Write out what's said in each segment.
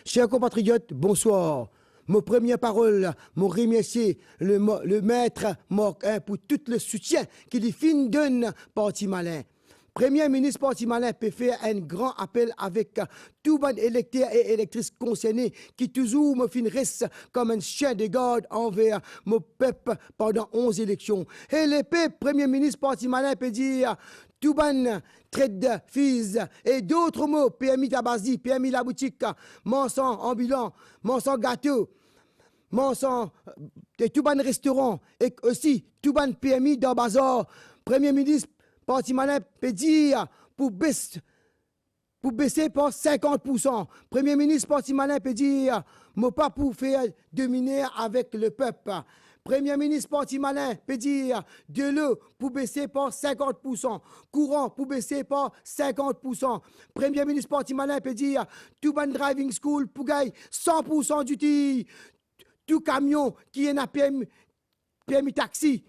Chers compatriotes, bonsoir. Mon première parole, mon remercier le maître Morc pour tout le soutien qu'il fin donne Parti Malin. Premier ministre Parti Malin peut faire un grand appel avec tout bon électeurs et électrices concernés qui toujours me fin reste comme un chien de garde envers mon peuple pendant 11 élections. Et le peuple, Premier ministre Parti Malin peut dire tout bon traite de fils et d'autres mots, permis tabaski, permis la boutique, mensonge ambulant, mensonge gâteau, mensonge et tout bon restaurant et aussi tout bon permis dans bazar. Premier ministre Parti Malin peut dire pour baisser par 50%. Premier ministre Parti Malin peut dire moi pas pour faire dominer avec le peuple. Premier ministre Parti Malin peut dire de l'eau pour baisser par 50%. Courant pour baisser par 50%. Premier ministre Parti Malin peut dire tout bon driving school pour gagner 100% du tout camion qui est un permis taxi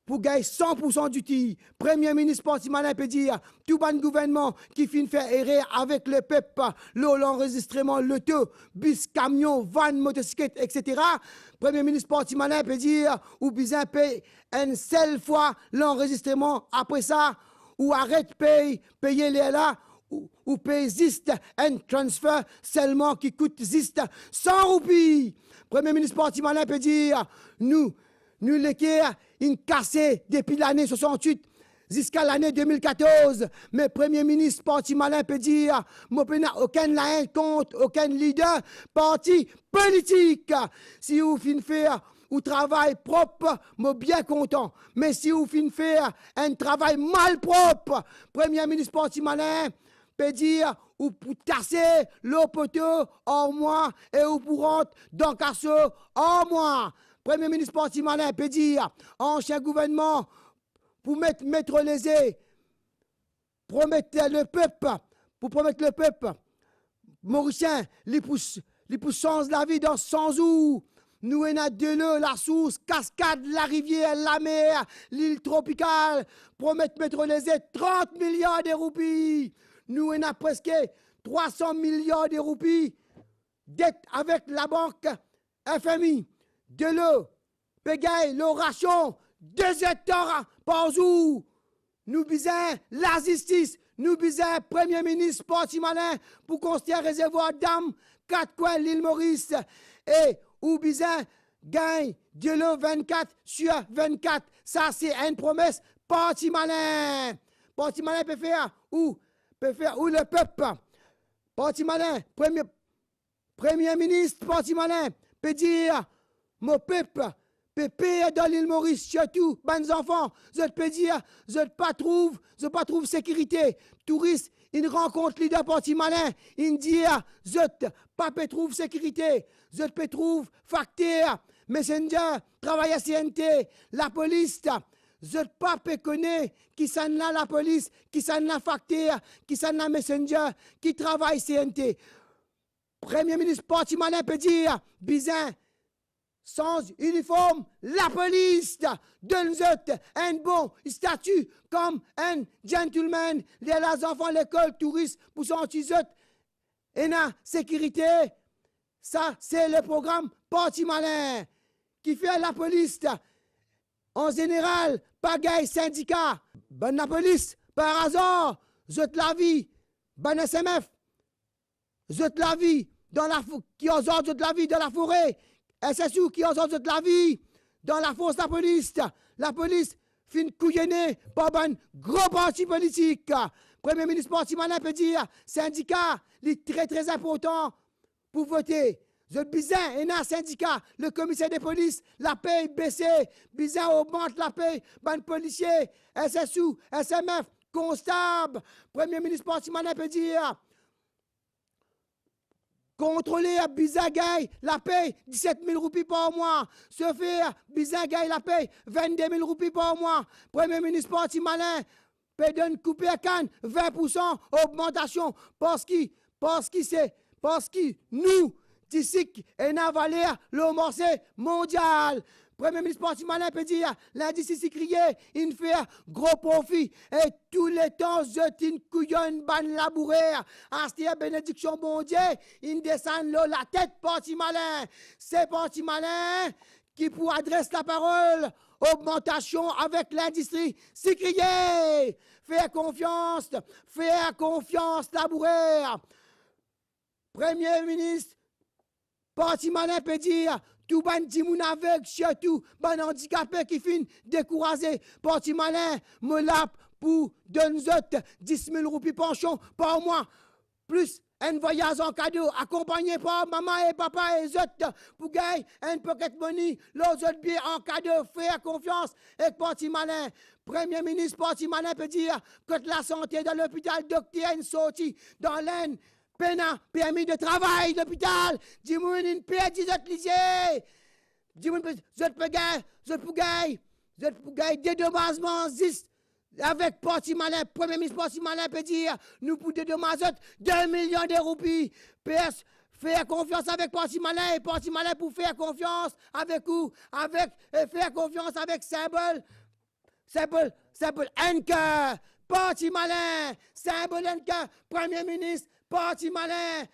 pour gagner 100% du tir. Premier ministre Parti Malin peut dire tout bon gouvernement qui finit faire errer avec le peuple, l'enregistrement, l'auto, bus, camion, van, motocyclette, etc. Premier ministre Parti Malin peut dire ou besoin payer une seule fois l'enregistrement. Après ça, ou arrête payer les là, ou paye juste un transfert seulement qui coûte juste 100 roupies. Premier ministre Parti Malin peut dire nous l'équerre une cassée depuis l'année 68 jusqu'à l'année 2014. Mais Premier ministre Parti Malin peut dire moi n'ai aucun lien contre aucun leader parti politique. Si vous finissez faire un travail propre, moi bien content. Mais si vous finissez faire un travail mal propre, Premier ministre Parti Malin peut dire ou pour tasser le poteau en moi et ou pour rentrer dans le casseau en moi. Premier ministre Parti Malin peut dire ancien gouvernement pour mettre les promettre le peuple mauricien les pousse changer la vie dans 100 jours. Nous avons de l'eau, la source, cascade, la rivière, la mer, l'île tropicale. Promettre mettre les 30 milliards de roupies. Nous avons presque 300 milliards de roupies dette avec la banque FMI. De l'eau, pégaye, l'eau ration, 2 hectares par jour. Nous bisons la justice, nous bisons Premier ministre Parti Malin pour construire un réservoir d'âme, 4 coins l'île Maurice. Et ou bisons gagne de l'eau 24 sur 24. Ça, c'est une promesse Parti Malin. Parti Malin peut faire où le peuple. Parti Malin, Premier ministre Parti Malin peut dire mon peuple, pépé dans l'île Maurice, surtout, bonnes enfants, je peux dire, je pas trouve sécurité. Touristes, ils rencontrent leader Parti Malin, ils disent, je pas trouve sécurité, je peux trouve facteur, messenger, travail à CNT, la police, je pas connaître qui s'en a la police, qui s'en a facteur, qui s'en a messenger, qui travaille CNT. Premier ministre Parti Malin peut dire, bizarre, sans uniforme, la police donne un bon statut comme un gentleman, les enfants l'école, touristes, pour son petit et la sécurité. Ça, c'est le programme Parti Malin qui fait la police. En général, pagaille syndicat, bonne la police, par hasard, zot la vie, bonne SMF, zot la vie, qui ont zot la vie dans la forêt. SSU qui ont de la vie dans la force de la police. La police fin couillonnée par un gros parti politique. Premier ministre Parti Malin peut dire syndicat, est très très important pour voter. Je bizarre, et un syndicat, le commissaire de police, la paye baissée, bizarre augmente la paye, ban policier, SSU, SMF, constable. Premier ministre Parti Malin peut dire contrôler à Bizagaï, la paye 17 000 roupies par mois. Se faire Bizagaï, la paye 22 000 roupies par mois. Premier ministre Parti Malin peut donner couper à canne 20% augmentation parce que nous, d'ici, et n'a valeur le marché mondial. Premier ministre Parti malin peut dire, l'indice ici crié, il fait gros profit. Et tous les temps, je t'in couillonne, ban labourer. Astia bénédiction bon Dieu, il descend là, la tête Parti malin. C'est Parti malin qui pour adresse la parole. Augmentation avec l'industrie. C'est crié. Fais confiance labourer. Premier ministre, Parti malin peut dire, tout ban dimoun avec, surtout, ban handicapé qui fin découragé. Parti malin, me lap pour donner 10 000 roupies pension par mois. Plus un voyage en cadeau, accompagné par maman et papa et autres, pour gagner un pocket money, l'autre bien en cadeau, faire confiance et Parti malin. Premier ministre Parti malin peut dire que la santé dans l'hôpital, docteur une sortie dans l'aine, pena, permis de travail, l'hôpital, dis-moi une paix, dis-moi lycée, dis-moi, je peux gagner, dédommagement, avec Parti malin, Premier ministre Parti malin peut dire, nous pour dédommager 2 millions de roupies, PS, faire confiance avec Parti malin, et Parti malin pour faire confiance avec où? Faire confiance avec symbole NK, Parti malin, symbole NK, Premier ministre, Parti malin,